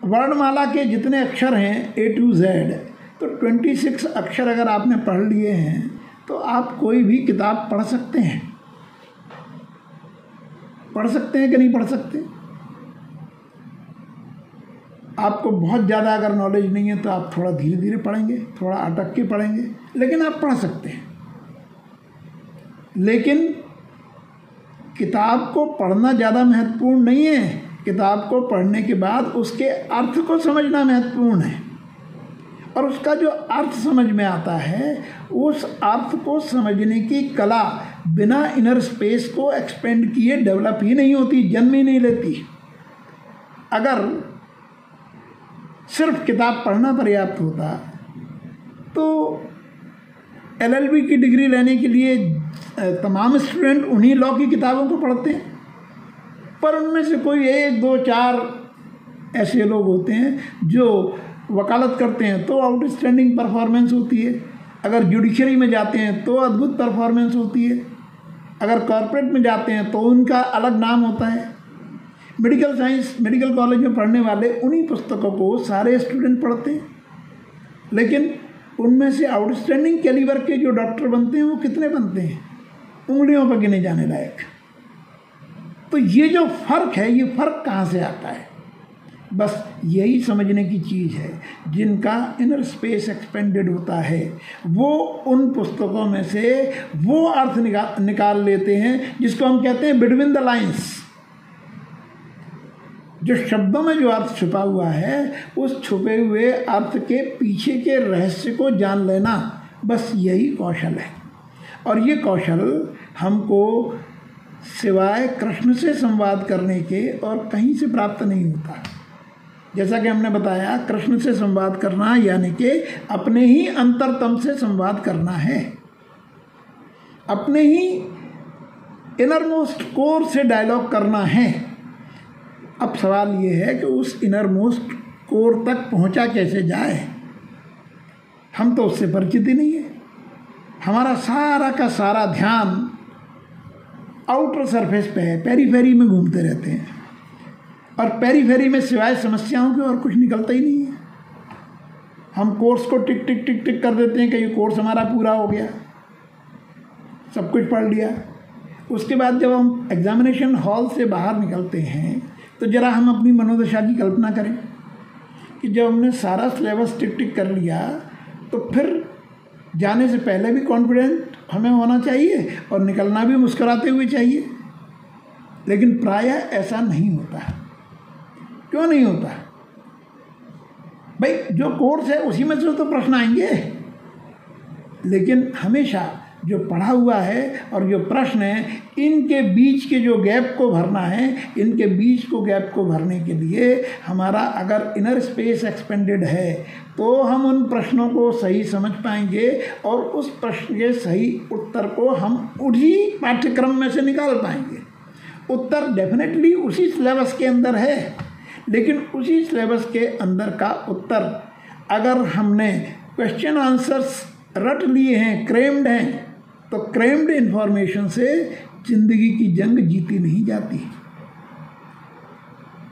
वर्णमाला के जितने अक्षर हैं A to Z, तो 26 अक्षर अगर आपने पढ़ लिए हैं तो आप कोई भी किताब पढ़ सकते हैं। पढ़ सकते हैं कि नहीं पढ़ सकते? आपको बहुत ज़्यादा अगर नॉलेज नहीं है तो आप थोड़ा धीरे धीरे पढ़ेंगे, थोड़ा अटक के पढ़ेंगे, लेकिन आप पढ़ सकते हैं। लेकिन किताब को पढ़ना ज़्यादा महत्वपूर्ण नहीं है, किताब को पढ़ने के बाद उसके अर्थ को समझना महत्वपूर्ण है। और उसका जो अर्थ समझ में आता है, उस अर्थ को समझने की कला बिना इनर स्पेस को एक्सपेंड किए डेवलप ही नहीं होती, जन्म ही नहीं लेती। अगर सिर्फ किताब पढ़ना पर्याप्त होता तो LLB की डिग्री लेने के लिए तमाम स्टूडेंट उन्हीं लॉ की किताबों को पढ़ते हैं, पर उनमें से कोई 1, 2, 4 ऐसे लोग होते हैं जो वकालत करते हैं तो आउटस्टैंडिंग परफॉर्मेंस होती है, अगर जुडिशरी में जाते हैं तो अद्भुत परफॉर्मेंस होती है, अगर कॉर्पोरेट में जाते हैं तो उनका अलग नाम होता है। मेडिकल साइंस मेडिकल कॉलेज में पढ़ने वाले उन्हीं पुस्तकों को सारे स्टूडेंट पढ़ते हैं, लेकिन उनमें से आउटस्टैंडिंग कैलिबर के जो डॉक्टर बनते हैं वो कितने बनते हैं? उंगलियों पर गिने जाने लायक। तो ये जो फ़र्क है, ये फ़र्क कहाँ से आता है? बस यही समझने की चीज़ है। जिनका इनर स्पेस एक्सपेंडेड होता है वो उन पुस्तकों में से वो अर्थ निकाल लेते हैं जिसको हम कहते हैं बिटवीन द लाइन्स। जो शब्दों में जो अर्थ छुपा हुआ है, उस छुपे हुए अर्थ के पीछे के रहस्य को जान लेना, बस यही कौशल है। और ये कौशल हमको सिवाय कृष्ण से संवाद करने के और कहीं से प्राप्त नहीं होता। जैसा कि हमने बताया, कृष्ण से संवाद करना यानी कि अपने ही अंतरतम से संवाद करना है, अपने ही इनरमोस्ट कोर से डायलॉग करना है। अब सवाल ये है कि उस इनरमोस्ट कोर तक पहुंचा कैसे जाए? हम तो उससे परिचित ही नहीं है। हमारा सारा का सारा ध्यान आउटर सरफेस पे है, पेरीफेरी में घूमते रहते हैं, और पेरीफेरी में सिवाय समस्याओं के और कुछ निकलता ही नहीं है। हम कोर्स को टिक टिक टिक टिक कर देते हैं कि ये कोर्स हमारा पूरा हो गया, सब कुछ पढ़ लिया। उसके बाद जब हम एग्जामिनेशन हॉल से बाहर निकलते हैं तो ज़रा हम अपनी मनोदशा की कल्पना करें कि जब हमने सारा सिलेबस टिक टिक कर लिया तो फिर जाने से पहले भी कॉन्फिडेंट हमें होना चाहिए और निकलना भी मुस्कुराते हुए चाहिए। लेकिन प्रायः ऐसा नहीं होता। क्यों नहीं होता? भाई, जो कोर्स है उसी में से तो प्रश्न आएंगे, लेकिन हमेशा जो पढ़ा हुआ है और जो प्रश्न है, इनके बीच के जो गैप को भरना है, इनके बीच को गैप को भरने के लिए हमारा अगर इनर स्पेस एक्सपेंडेड है तो हम उन प्रश्नों को सही समझ पाएंगे और उस प्रश्न के सही उत्तर को हम उसी पाठ्यक्रम में से निकाल पाएंगे। उत्तर डेफिनेटली उसी सिलेबस के अंदर है, लेकिन उसी सिलेबस के अंदर का उत्तर अगर हमने क्वेश्चन आंसर्स रट लिए हैं, क्रेम्ड हैं, तो क्रेम्ड इन्फॉर्मेशन से ज़िंदगी की जंग जीती नहीं जाती।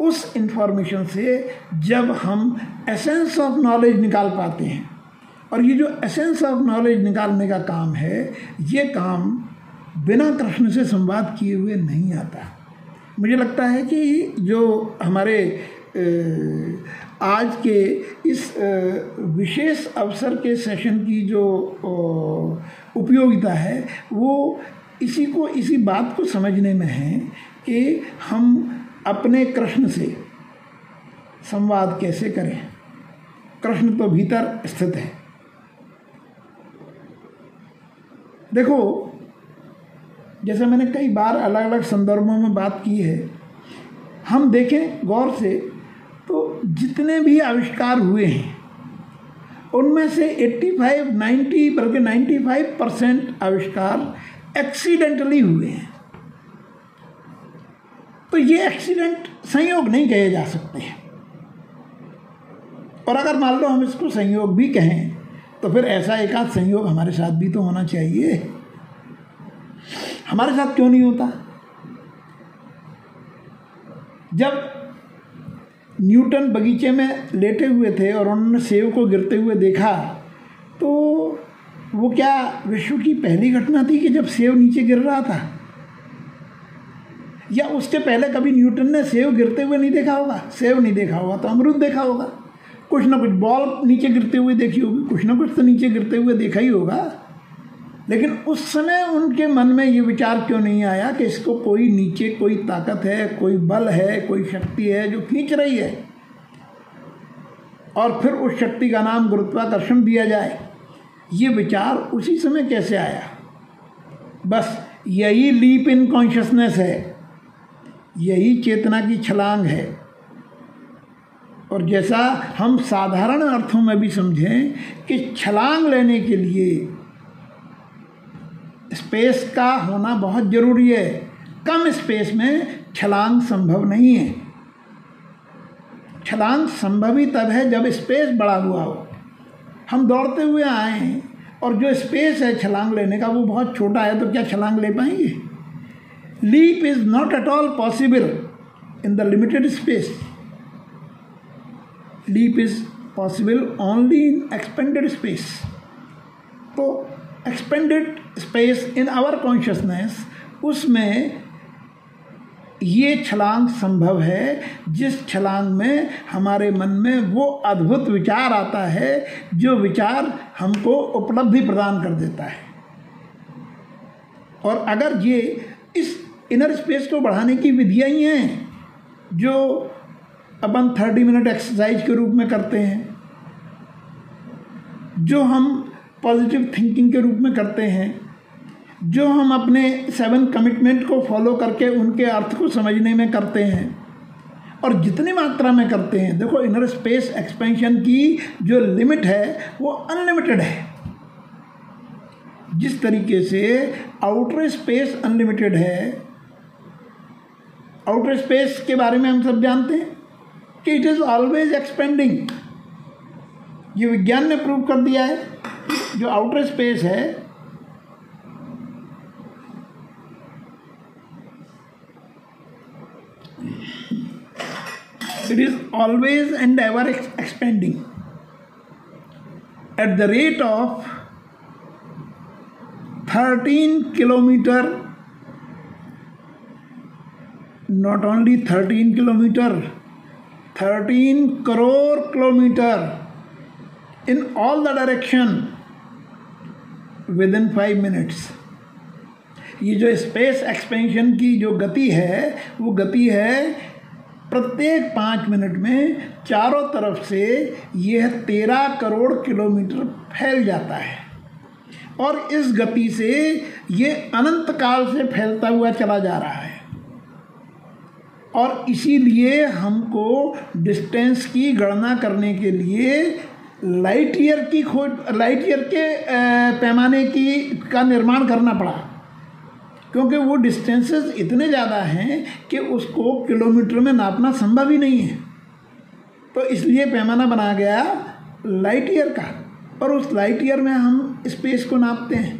उस इन्फॉर्मेशन से जब हम एसेंस ऑफ नॉलेज निकाल पाते हैं, और ये जो एसेंस ऑफ नॉलेज निकालने का काम है, ये काम बिना कृष्ण से संवाद किए हुए नहीं आता। मुझे लगता है कि जो हमारे आज के इस विशेष अवसर के सेशन की जो उपयोगिता है वो इसी बात को समझने में है कि हम अपने कृष्ण से संवाद कैसे करें। कृष्ण तो भीतर स्थित है। देखो, जैसे मैंने कई बार अलग अलग संदर्भों में बात की है, हम देखें गौर से तो जितने भी आविष्कार हुए हैं उनमें से 85, 90 बल्कि 95% आविष्कार एक्सीडेंटली हुए हैं। तो ये एक्सीडेंट संयोग नहीं कहे जा सकते हैं, और अगर मान लो हम इसको संयोग भी कहें तो फिर ऐसा एक आध संयोग हमारे साथ भी तो होना चाहिए। हमारे साथ क्यों नहीं होता? जब न्यूटन बगीचे में लेटे हुए थे और उन्होंने सेब को गिरते हुए देखा, तो वो क्या विश्व की पहली घटना थी कि जब सेब नीचे गिर रहा था? या उसके पहले कभी न्यूटन ने सेब गिरते हुए नहीं देखा होगा? सेब नहीं देखा होगा तो अमरूद देखा होगा, कुछ ना कुछ बॉल नीचे गिरते हुए देखी होगी, कुछ ना कुछ तो नीचे गिरते हुए देखा ही होगा। लेकिन उस समय उनके मन में ये विचार क्यों नहीं आया कि इसको कोई नीचे कोई ताकत है, कोई बल है, कोई शक्ति है जो खींच रही है, और फिर उस शक्ति का नाम गुरुत्वाकर्षण दिया जाए? ये विचार उसी समय कैसे आया? बस यही लीप इन कॉन्शियसनेस है, यही चेतना की छलांग है। और जैसा हम साधारण अर्थों में भी समझें कि छलांग लेने के लिए स्पेस का होना बहुत ज़रूरी है, कम स्पेस में छलांग संभव नहीं है। छलांग संभव ही तब है जब स्पेस बड़ा हुआ हो। हम दौड़ते हुए आए हैं और जो स्पेस है छलांग लेने का वो बहुत छोटा है, तो क्या छलांग ले पाएंगे? Leap is not at all possible in the limited space. Leap is possible only in expanded space. तो expanded space in our consciousness, उसमें ये छलांग संभव है जिस छलांग में हमारे मन में वो अद्भुत विचार आता है जो विचार हमको उपलब्धि प्रदान कर देता है। और अगर ये इस इनर स्पेस को बढ़ाने की विधियाँ ही हैं जो अपन 30 मिनट एक्सरसाइज के रूप में करते हैं, जो हम पॉजिटिव थिंकिंग के रूप में करते हैं, जो हम अपने 7 कमिटमेंट को फॉलो करके उनके अर्थ को समझने में करते हैं, और जितनी मात्रा में करते हैं। देखो, इनर स्पेस एक्सपेंशन की जो लिमिट है वो अनलिमिटेड है। जिस तरीके से आउटर स्पेस अनलिमिटेड है, आउटर स्पेस के बारे में हम सब जानते हैं कि इट इज़ ऑलवेज एक्सपेंडिंग। ये विज्ञान ने प्रूव कर दिया है। जो आउटर स्पेस है it is always and ever expanding at the rate of 13 kilometer, not only 13 kilometer, 13 crore kilometer in all the direction within 5 minutes. ये जो स्पेस एक्सपेंशन की जो गति है वो गति है प्रत्येक 5 मिनट में चारों तरफ से यह 13 करोड़ किलोमीटर फैल जाता है, और इस गति से ये अनंत काल से फैलता हुआ चला जा रहा है। और इसीलिए हमको डिस्टेंस की गणना करने के लिए लाइट ईयर के पैमाने का निर्माण करना पड़ा, क्योंकि वो डिस्टेंसेस इतने ज़्यादा हैं कि उसको किलोमीटर में नापना संभव ही नहीं है। तो इसलिए पैमाना बनाया गया लाइट ईयर का, और उस लाइट ईयर में हम स्पेस को नापते हैं।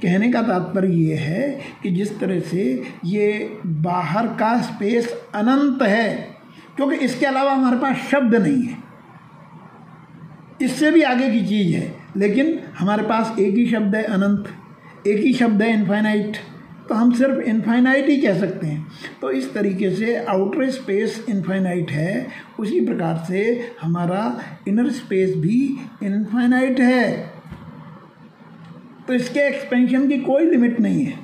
कहने का तात्पर्य ये है कि जिस तरह से ये बाहर का स्पेस अनंत है, क्योंकि इसके अलावा हमारे पास शब्द नहीं है, इससे भी आगे की चीज़ है, लेकिन हमारे पास एक ही शब्द है अनंत, एक ही शब्द है इनफाइनाइट, तो हम सिर्फ इनफाइनाइट ही कह सकते हैं। तो इस तरीके से आउटर स्पेस इनफाइनाइट है, उसी प्रकार से हमारा इनर स्पेस भी इनफाइनाइट है। तो इसके एक्सपेंशन की कोई लिमिट नहीं है।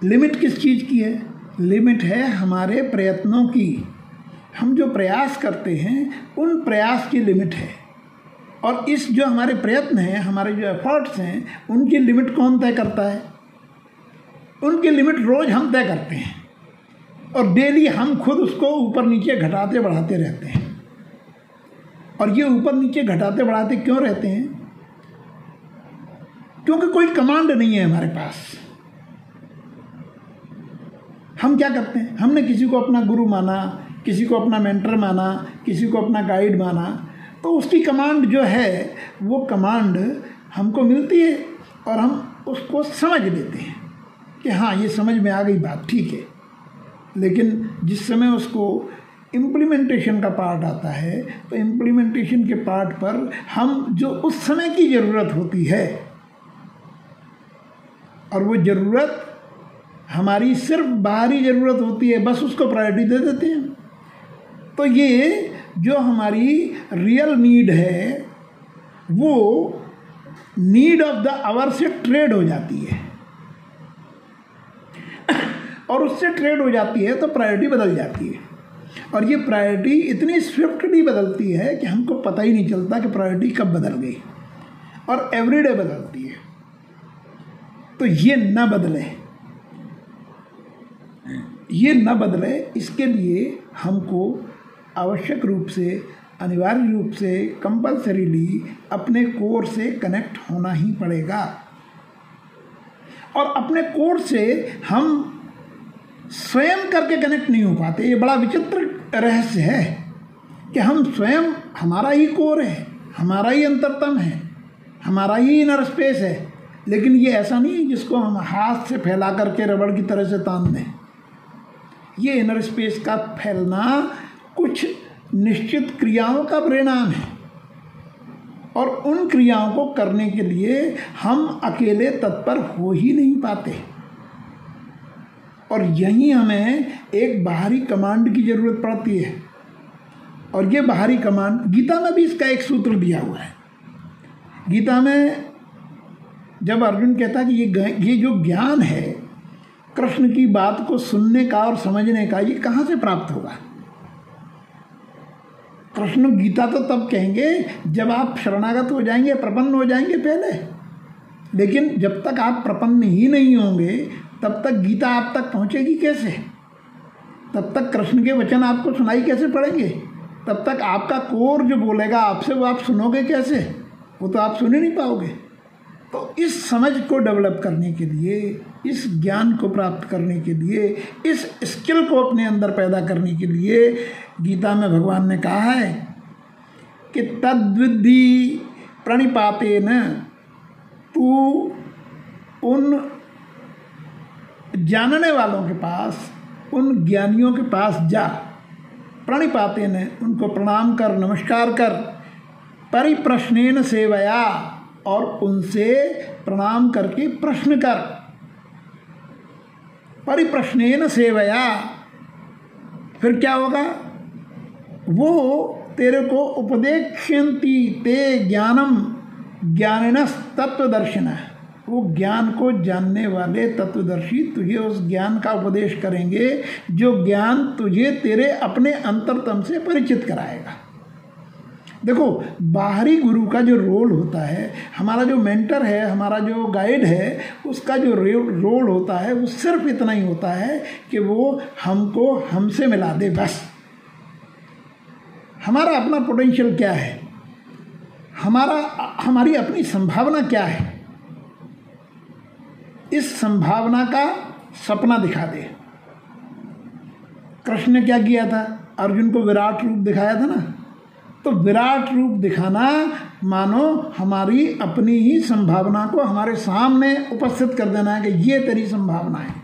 लिमिट किस चीज़ की है? लिमिट है हमारे प्रयत्नों की। हम जो प्रयास करते हैं उन प्रयास की लिमिट है, और इस जो हमारे प्रयत्न हैं, हमारे जो एफर्ट्स हैं, उनकी लिमिट कौन तय करता है? उनकी लिमिट रोज़ हम तय करते हैं, और डेली हम खुद उसको ऊपर नीचे घटाते बढ़ाते रहते हैं। और ये ऊपर नीचे घटाते बढ़ाते क्यों रहते हैं? क्योंकि कोई कमांड नहीं है हमारे पास। हम क्या करते हैं? हमने किसी को अपना गुरु माना, किसी को अपना मेंटर माना, किसी को अपना गाइड माना, तो उसकी कमांड जो है वो कमांड हमको मिलती है और हम उसको समझ लेते हैं कि हाँ, ये समझ में आ गई बात, ठीक है। लेकिन जिस समय उसको इम्प्लीमेंटेशन का पार्ट आता है, तो इम्प्लीमेंटेशन के पार्ट पर हम जो उस समय की ज़रूरत होती है और वो ज़रूरत हमारी सिर्फ बाहरी ज़रूरत होती है, बस उसको प्रायोरिटी दे देते हैं। तो ये जो हमारी रियल नीड है वो नीड ऑफ द आवर से ट्रेड हो जाती है, और उससे ट्रेड हो जाती है तो प्रायोरिटी बदल जाती है। और ये प्रायोरिटी इतनी स्विफ्टली बदलती है कि हमको पता ही नहीं चलता कि प्रायोरिटी कब बदल गई, और एवरीडे बदलती है। तो ये न बदले, ये न बदले, इसके लिए हमको आवश्यक रूप से, अनिवार्य रूप से, कंपल्सरीली अपने कोर से कनेक्ट होना ही पड़ेगा। और अपने कोर से हम स्वयं करके कनेक्ट नहीं हो पाते। ये बड़ा विचित्र रहस्य है कि हम स्वयं, हमारा ही कोर है, हमारा ही अंतरतम है, हमारा ही इनर स्पेस है, लेकिन ये ऐसा नहीं है जिसको हम हाथ से फैला करके रबड़ की तरह से तान दें। ये इनर स्पेस का फैलना कुछ निश्चित क्रियाओं का परिणाम है, और उन क्रियाओं को करने के लिए हम अकेले तत्पर हो ही नहीं पाते। और यहीं हमें एक बाहरी कमांड की ज़रूरत पड़ती है। और ये बाहरी कमांड, गीता में भी इसका एक सूत्र दिया हुआ है। गीता में जब अर्जुन कहता है कि ये जो ज्ञान है कृष्ण की बात को सुनने का और समझने का, ये कहाँ से प्राप्त होगा? कृष्ण गीता तो तब कहेंगे जब आप शरणागत हो जाएंगे, प्रपन्न हो जाएंगे पहले। लेकिन जब तक आप प्रपन्न ही नहीं होंगे तब तक गीता आप तक पहुँचेगी कैसे? तब तक कृष्ण के वचन आपको सुनाई कैसे पड़ेंगे? तब तक आपका कोर जो बोलेगा आपसे वो आप सुनोगे कैसे? वो तो आप सुन ही नहीं पाओगे। तो इस समझ को डेवलप करने के लिए, इस ज्ञान को प्राप्त करने के लिए, इस स्किल को अपने अंदर पैदा करने के लिए गीता में भगवान ने कहा है कि तद्विद्धि प्रणिपातेन, तू उन जानने वालों के पास, उन ज्ञानियों के पास जा, प्रणिपातेन, उनको प्रणाम कर, नमस्कार कर, परिप्रश्नेन सेवया, और उनसे प्रणाम करके प्रश्न कर। परिप्रश्नेन सेवया, फिर क्या होगा? वो तेरे को उपदेक्ष्यन्ति ते ज्ञानम ज्ञानिनस् तत्वदर्शिनः, वो ज्ञान को जानने वाले तत्वदर्शी तुझे उस ज्ञान का उपदेश करेंगे जो ज्ञान तुझे तेरे अपने अंतरतम से परिचित कराएगा। देखो, बाहरी गुरु का जो रोल होता है, हमारा जो मेंटर है, हमारा जो गाइड है, उसका जो रोल होता है वो सिर्फ इतना ही होता है कि वो हमको हमसे मिला दे, बस। हमारा अपना पोटेंशियल क्या है, हमारी अपनी संभावना क्या है, इस संभावना का सपना दिखा दे। कृष्ण ने क्या किया था? अर्जुन को विराट रूप दिखाया था ना। तो विराट रूप दिखाना मानो हमारी अपनी ही संभावना को हमारे सामने उपस्थित कर देना है कि ये तेरी संभावना है।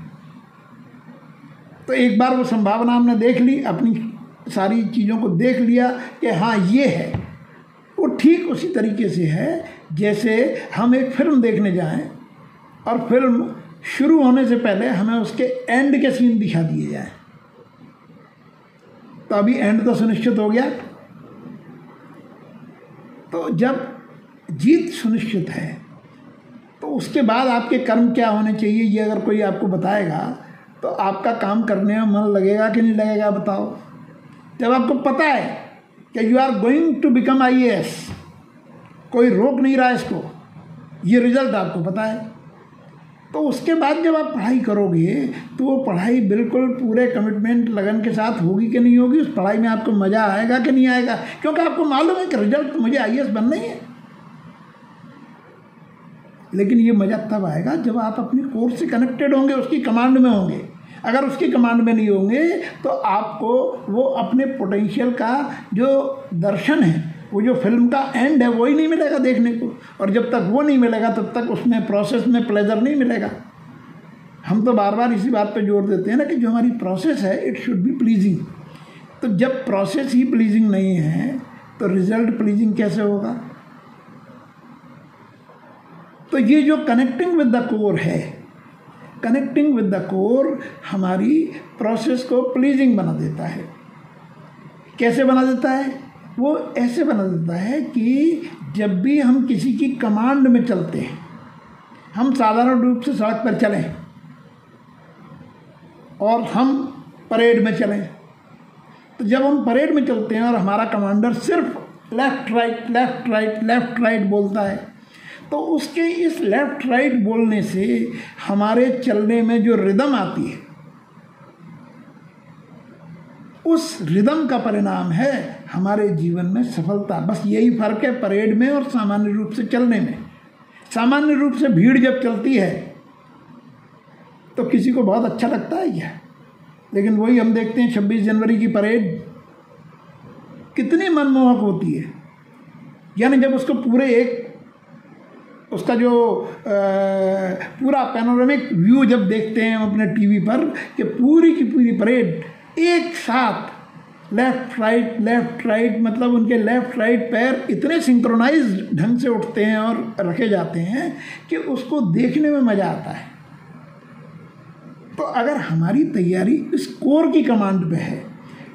तो एक बार वो संभावना हमने देख ली, अपनी सारी चीज़ों को देख लिया कि हाँ ये है, वो ठीक उसी तरीके से है जैसे हम एक फिल्म देखने जाएं और फिल्म शुरू होने से पहले हमें उसके एंड के सीन दिखा दिए जाएं। तो अभी एंड तो सुनिश्चित हो गया। तो जब जीत सुनिश्चित है तो उसके बाद आपके कर्म क्या होने चाहिए, ये अगर कोई आपको बताएगा तो आपका काम करने में मन लगेगा कि नहीं लगेगा? बताओ। जब आपको पता है कि you are going to become IAS, कोई रोक नहीं रहा इसको, ये रिजल्ट आपको पता है, तो उसके बाद जब आप पढ़ाई करोगे तो वो पढ़ाई बिल्कुल पूरे कमिटमेंट लगन के साथ होगी कि नहीं होगी? उस पढ़ाई में आपको मज़ा आएगा कि नहीं आएगा? क्योंकि आपको मालूम है कि रिजल्ट तो मुझे IAS बनना ही है। लेकिन ये मज़ा तब आएगा जब आप अपने कोर्स से कनेक्टेड होंगे, उसकी कमांड में होंगे। अगर उसकी कमांड में नहीं होंगे तो आपको वो अपने पोटेंशियल का जो दर्शन है, वो जो फिल्म का एंड है, वो ही नहीं मिलेगा देखने को। और जब तक वो नहीं मिलेगा तब तक उसमें प्रोसेस में प्लेजर नहीं मिलेगा। हम तो बार बार इसी बात पे जोर देते हैं ना कि जो हमारी प्रोसेस है इट शुड बी प्लीजिंग। तो जब प्रोसेस ही प्लीजिंग नहीं है तो रिजल्ट प्लीजिंग कैसे होगा? तो ये जो कनेक्टिंग विद द कोर है, कनेक्टिंग विद द कोर हमारी प्रोसेस को प्लीजिंग बना देता है। कैसे बना देता है? वो ऐसे बना देता है कि जब भी हम किसी की कमांड में चलते हैं, हम साधारण रूप से सड़क पर चलें और हम परेड में चलें, तो जब हम परेड में चलते हैं और हमारा कमांडर सिर्फ left right left right left right बोलता है, तो उसके इस लेफ्ट राइट बोलने से हमारे चलने में जो रिदम आती है, उस रिदम का परिणाम है हमारे जीवन में सफलता। बस यही फर्क है परेड में और सामान्य रूप से चलने में। सामान्य रूप से भीड़ जब चलती है तो किसी को बहुत अच्छा लगता है क्या? लेकिन वही हम देखते हैं 26 जनवरी की परेड कितनी मनमोहक होती है। यानी जब उसको पूरे एक उसका जो पूरा पैनोरामिक व्यू जब देखते हैं हम अपने टीवी पर कि पूरी की पूरी परेड एक साथ लेफ्ट राइट, मतलब उनके लेफ्ट राइट पैर इतने सिंक्रोनाइज्ड ढंग से उठते हैं और रखे जाते हैं कि उसको देखने में मज़ा आता है। तो अगर हमारी तैयारी इस कोर की कमांड पे है,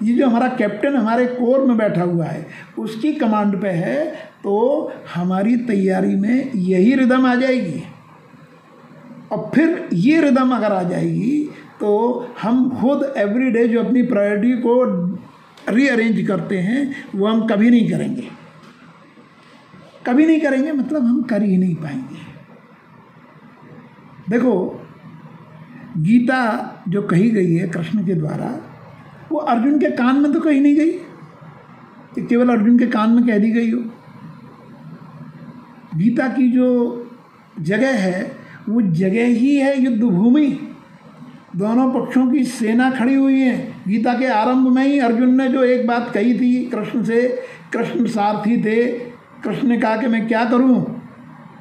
ये जो हमारा कैप्टन हमारे कोर में बैठा हुआ है उसकी कमांड पे है, तो हमारी तैयारी में यही रिदम आ जाएगी। और फिर ये रिदम अगर आ जाएगी तो हम खुद एवरीडे जो अपनी प्रायोरिटी को रीअरेंज करते हैं वो हम कभी नहीं करेंगे। कभी नहीं करेंगे मतलब हम कर ही नहीं पाएंगे। देखो, गीता जो कही गई है कृष्ण के द्वारा, वो अर्जुन के कान में तो कही नहीं गई कि केवल अर्जुन के कान में कह दी गई हो। गीता की जो जगह है वो जगह ही है युद्ध भूमि। दोनों पक्षों की सेना खड़ी हुई है। गीता के आरंभ में ही अर्जुन ने जो एक बात कही थी कृष्ण से, कृष्ण सारथी थे, कृष्ण ने कहा कि मैं क्या करूं?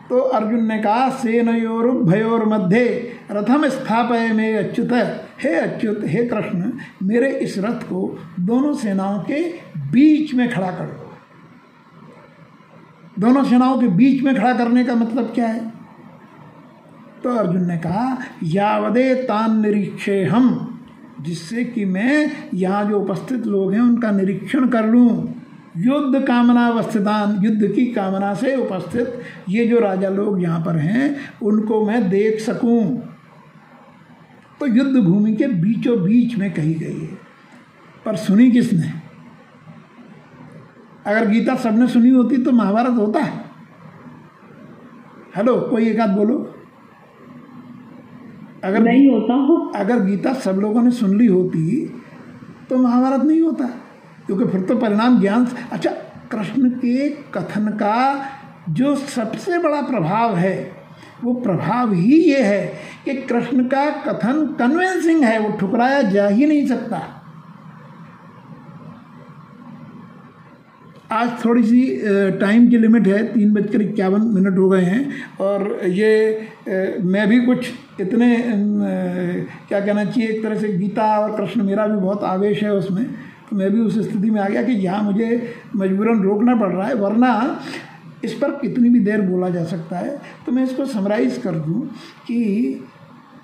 तो अर्जुन ने कहा सेनयोरुभयोर मध्य रथम स्थापय में अच्युत, हे अच्युत, हे कृष्ण, मेरे इस रथ को दोनों सेनाओं के बीच में खड़ा कर दो। दोनों सेनाओं के बीच में खड़ा करने का मतलब क्या है? तो अर्जुन ने कहा यावदे तान निरीक्षे हम, जिससे कि मैं यहाँ जो उपस्थित लोग हैं उनका निरीक्षण कर लूँ। युद्ध कामना अवस्थितान, युद्ध की कामना से उपस्थित ये जो राजा लोग यहाँ पर हैं उनको मैं देख सकूँ। तो युद्ध भूमि के बीचों बीच में कही गई है। पर सुनी किसने? अगर गीता सबने सुनी होती तो महाभारत होता है? हेलो, कोई एक आध बोलो। अगर नहीं होता हो, अगर गीता सब लोगों ने सुन ली होती तो महाभारत नहीं होता, क्योंकि फिर तो परिणाम ज्ञान। अच्छा, कृष्ण के कथन का जो सबसे बड़ा प्रभाव है वो प्रभाव ही ये है कि कृष्ण का कथन कन्विंसिंग है, वो ठुकराया जा ही नहीं सकता। आज थोड़ी सी टाइम की लिमिट है, 3:51 हो गए हैं, और ये मैं भी कुछ इतने क्या कहना चाहिए, एक तरह से गीता और कृष्ण मेरा भी बहुत आवेश है उसमें, तो मैं भी उस स्थिति में आ गया कि यहाँ मुझे मजबूरन रोकना पड़ रहा है, वरना इस पर कितनी भी देर बोला जा सकता है। तो मैं इसको समराइज़ कर दूँ कि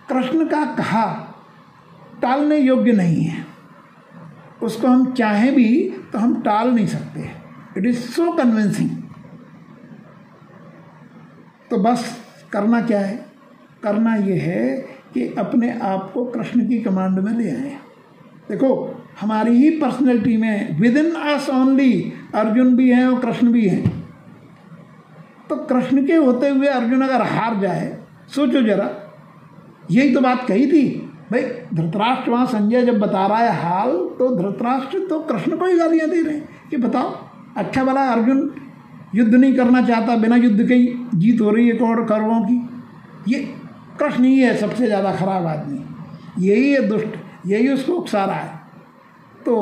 कृष्ण का कहा टालने योग्य नहीं है, उसको हम चाहें भी तो हम टाल नहीं सकते। It is so convincing. तो बस करना क्या है? करना ये है कि अपने आप को कृष्ण की कमांड में ले आए। देखो, हमारी ही पर्सनैलिटी में with in us only Arjun भी हैं और कृष्ण भी हैं। तो कृष्ण के होते हुए अर्जुन अगर हार जाए, सोचो जरा, यही तो बात कही थी भाई। धृतराष्ट्र वहाँ संजय जब बता रहा है हाल, तो धृतराष्ट्र तो कृष्ण को ही गालियाँ दे रहे हैं कि बताओ, अच्छा भला अर्जुन युद्ध नहीं करना चाहता, बिना युद्ध के ही जीत हो रही है कौरवों की। ये कृष्ण ही है सबसे ज़्यादा खराब आदमी, यही है दुष्ट, यही उसको उकसा रहा है। तो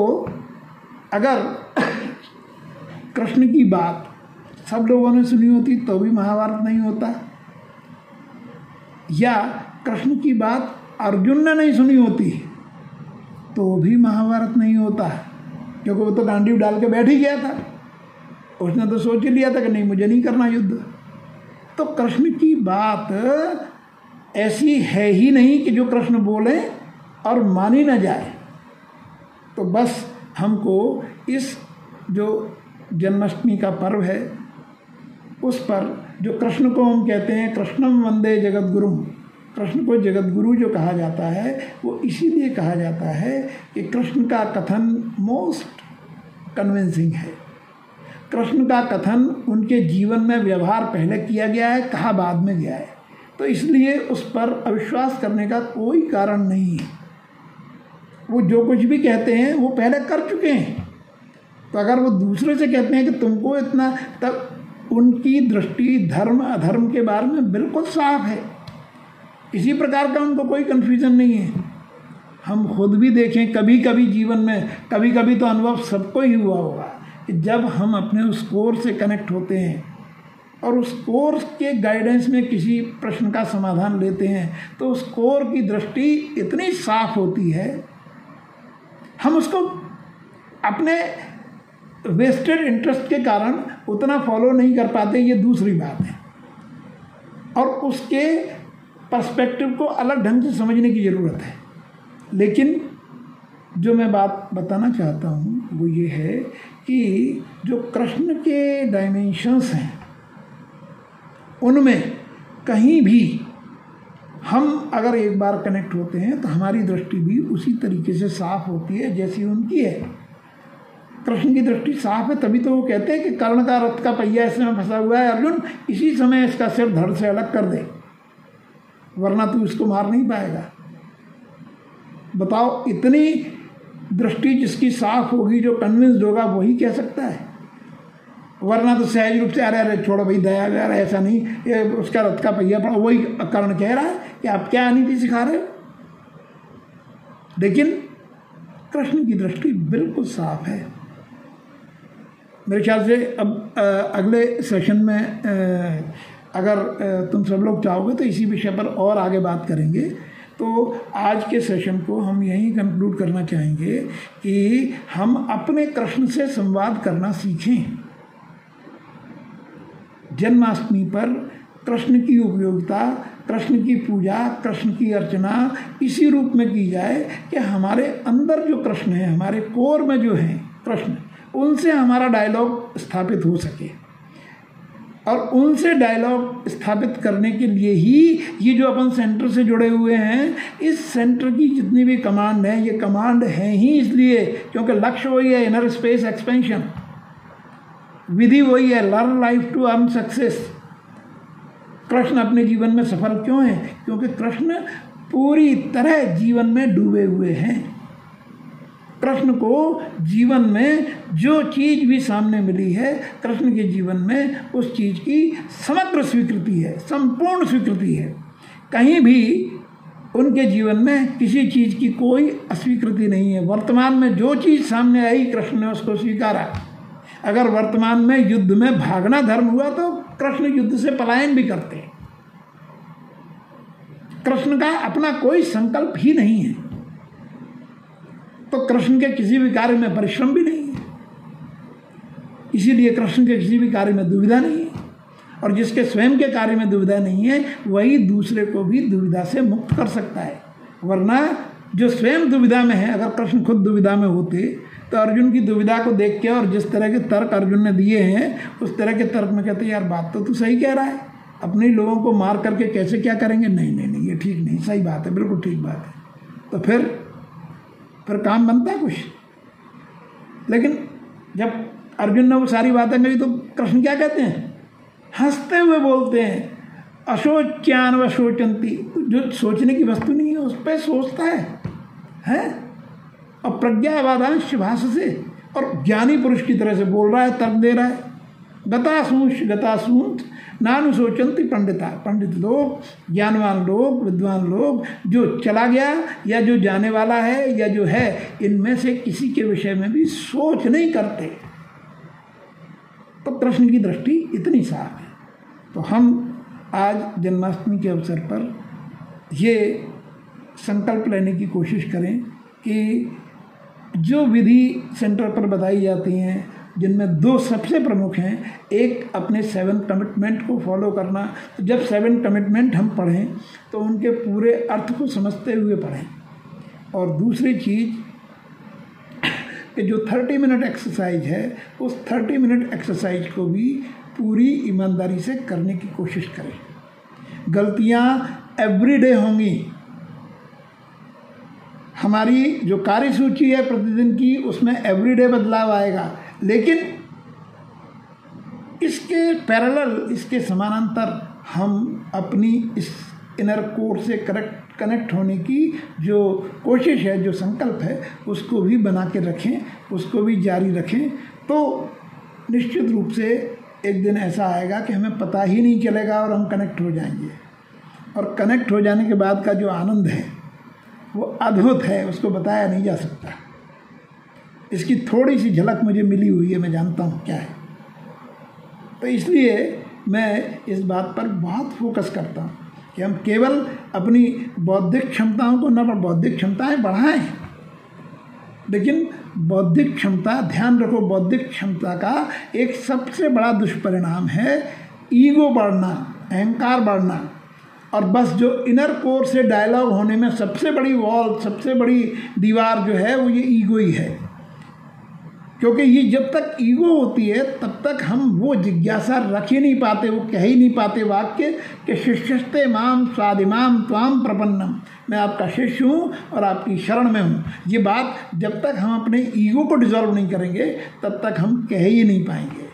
अगर कृष्ण की बात सब लोगों ने सुनी होती तो भी महाभारत नहीं होता, या कृष्ण की बात अर्जुन ने नहीं सुनी होती तो भी महाभारत नहीं होता। क्योंकि वो तो गांडीव डाल के बैठ ही गया था, उसने तो सोच ही लिया था कि नहीं, मुझे नहीं करना युद्ध। तो कृष्ण की बात ऐसी है ही नहीं कि जो कृष्ण बोले और मानी न जाए। तो बस हमको इस जो जन्माष्टमी का पर्व है उस पर जो कृष्ण को हम कहते हैं कृष्णम वंदे जगत गुरुम, कृष्ण को जगत गुरु जो कहा जाता है वो इसीलिए कहा जाता है कि कृष्ण का कथन मोस्ट कन्विंसिंग है। कृष्ण का कथन उनके जीवन में व्यवहार पहले किया गया है, कहा बाद में गया है, तो इसलिए उस पर अविश्वास करने का कोई कारण नहीं है। वो जो कुछ भी कहते हैं वो पहले कर चुके हैं। तो अगर वो दूसरे से कहते हैं कि तुमको इतना, तब उनकी दृष्टि धर्म अधर्म के बारे में बिल्कुल साफ है, किसी प्रकार का उनको कोई कन्फ्यूजन नहीं है। हम खुद भी देखें, कभी कभी जीवन में, कभी कभी तो अनुभव सबको ही हुआ होगा कि जब हम अपने उस कोर्स से कनेक्ट होते हैं और उस कोर्स के गाइडेंस में किसी प्रश्न का समाधान लेते हैं तो उस कोर की दृष्टि इतनी साफ होती है, हम उसको अपने वेस्टेड इंटरेस्ट के कारण उतना फॉलो नहीं कर पाते, ये दूसरी बात है। और उसके पर्सपेक्टिव को अलग ढंग से समझने की ज़रूरत है। लेकिन जो मैं बात बताना चाहता हूँ वो ये है कि जो कृष्ण के डायमेंशंस हैं उनमें कहीं भी हम अगर एक बार कनेक्ट होते हैं तो हमारी दृष्टि भी उसी तरीके से साफ होती है जैसी उनकी है। कृष्ण की दृष्टि साफ है, तभी तो वो कहते हैं कि कर्ण का रथ का पहिया इसमें फंसा हुआ है अर्जुन, इसी समय इसका सिर धड़ से अलग कर दे, वरना तू इसको मार नहीं पाएगा। बताओ, इतनी दृष्टि जिसकी साफ होगी, जो कन्विंस्ड होगा वही कह सकता है, वरना तो सहज रूप से अरे अरे छोड़ो भाई, दया यार ऐसा नहीं, ये उसका रथ का पहिया पड़ा, वही कर्ण कह रहा है कि आप क्या अनीति सिखा रहे हो। लेकिन कृष्ण की दृष्टि बिल्कुल साफ है। मेरे ख्याल से अब अगले सेशन में अगर तुम सब लोग चाहोगे तो इसी विषय पर और आगे बात करेंगे। तो आज के सेशन को हम यहीं कंक्लूड करना चाहेंगे कि हम अपने कृष्ण से संवाद करना सीखें। जन्माष्टमी पर कृष्ण की उपयोगिता, कृष्ण की पूजा, कृष्ण की अर्चना इसी रूप में की जाए कि हमारे अंदर जो कृष्ण है, हमारे कोर में जो है कृष्ण, उनसे हमारा डायलॉग स्थापित हो सके। और उनसे डायलॉग स्थापित करने के लिए ही ये जो अपन सेंटर से जुड़े हुए हैं, इस सेंटर की जितनी भी कमांड है, ये कमांड है ही इसलिए क्योंकि लक्ष्य वही है, इनर स्पेस एक्सपेंशन, विधि वही है, learn life to earn success. Krishna अपने जीवन में सफल क्यों है? क्योंकि कृष्ण पूरी तरह जीवन में डूबे हुए हैं। कृष्ण को जीवन में जो चीज़ भी सामने मिली है, कृष्ण के जीवन में उस चीज़ की समग्र स्वीकृति है, संपूर्ण स्वीकृति है। कहीं भी उनके जीवन में किसी चीज़ की कोई अस्वीकृति नहीं है। वर्तमान में जो चीज़ सामने आई, कृष्ण ने उसको स्वीकारा। अगर वर्तमान में युद्ध में भागना धर्म हुआ तो कृष्ण युद्ध से पलायन भी करते हैं। कृष्ण का अपना कोई संकल्प ही नहीं है, तो कृष्ण के किसी भी कार्य में परिश्रम भी नहीं है, इसीलिए कृष्ण के किसी भी कार्य में दुविधा नहीं है। और जिसके स्वयं के कार्य में दुविधा नहीं है वही दूसरे को भी दुविधा से मुक्त कर सकता है। वरना जो स्वयं दुविधा में है, अगर कृष्ण खुद दुविधा में होते तो अर्जुन की दुविधा को देख के और जिस तरह के तर्क अर्जुन ने दिए हैं उस तरह के तर्क में कहते यार बात तो तू सही कह रहा है, अपने लोगों को मार करके कैसे क्या करेंगे, नहीं नहीं नहीं ये ठीक नहीं, सही बात है, बिल्कुल ठीक बात है। तो फिर काम बनता है कुछ। लेकिन जब अर्जुन ने वो सारी बातें कही तो कृष्ण क्या कहते हैं, हंसते हुए बोलते हैं, अशोच्यान व शोचंती, तो जो सोचने की वस्तु नहीं है उस पर सोचता है? और प्रज्ञावादांश भाष से और ज्ञानी पुरुष की तरह से बोल रहा है, तर्क दे रहा है। गतासूंच नानु सोचंती पंडिता, पंडित लोग, ज्ञानवान लोग, विद्वान लोग जो चला गया या जो जाने वाला है या जो है, इनमें से किसी के विषय में भी सोच नहीं करते। तो कृष्ण की दृष्टि इतनी साफ है। तो हम आज जन्माष्टमी के अवसर पर ये संकल्प लेने की कोशिश करें कि जो विधि सेंटर पर बताई जाती हैं, जिनमें दो सबसे प्रमुख हैं, एक अपने 7 कमिटमेंट को फॉलो करना। तो जब 7 कमिटमेंट हम पढ़ें तो उनके पूरे अर्थ को समझते हुए पढ़ें, और दूसरी चीज़ कि जो 30 मिनट एक्सरसाइज है, उस 30 मिनट एक्सरसाइज को भी पूरी ईमानदारी से करने की कोशिश करें। गलतियाँ एवरीडे होंगी। हमारी जो कार्यसूची है प्रतिदिन की, उसमें एवरीडे बदलाव आएगा, लेकिन इसके पैरेलल, इसके समानांतर हम अपनी इस इनर कोर से कनेक्ट होने की जो कोशिश है, जो संकल्प है, उसको भी बना के रखें, उसको भी जारी रखें। तो निश्चित रूप से एक दिन ऐसा आएगा कि हमें पता ही नहीं चलेगा और हम कनेक्ट हो जाएंगे। और कनेक्ट हो जाने के बाद का जो आनंद है वो अद्भुत है, उसको बताया नहीं जा सकता। इसकी थोड़ी सी झलक मुझे मिली हुई है, मैं जानता हूँ क्या है। तो इसलिए मैं इस बात पर बहुत फोकस करता हूँ कि हम केवल अपनी बौद्धिक क्षमताओं को न, बौद्धिक क्षमताएं बढ़ाएं, लेकिन बौद्धिक क्षमता, ध्यान रखो, बौद्धिक क्षमता का एक सबसे बड़ा दुष्परिणाम है ईगो बढ़ना, अहंकार बढ़ना। और बस जो इनर कोर से डायलॉग होने में सबसे बड़ी वॉल, सबसे बड़ी दीवार जो है वो ये ईगो ही है। क्योंकि ये जब तक ईगो होती है तब तक हम वो जिज्ञासा रख ही नहीं पाते, वो कह ही नहीं पाते वाक्य कि शिष्यस्ते माम स्वादिमाम त्वाम प्रपन्नम, मैं आपका शिष्य हूँ और आपकी शरण में हूँ। ये बात जब तक हम अपने ईगो को डिसॉल्व नहीं करेंगे तब तक हम कह ही नहीं पाएंगे।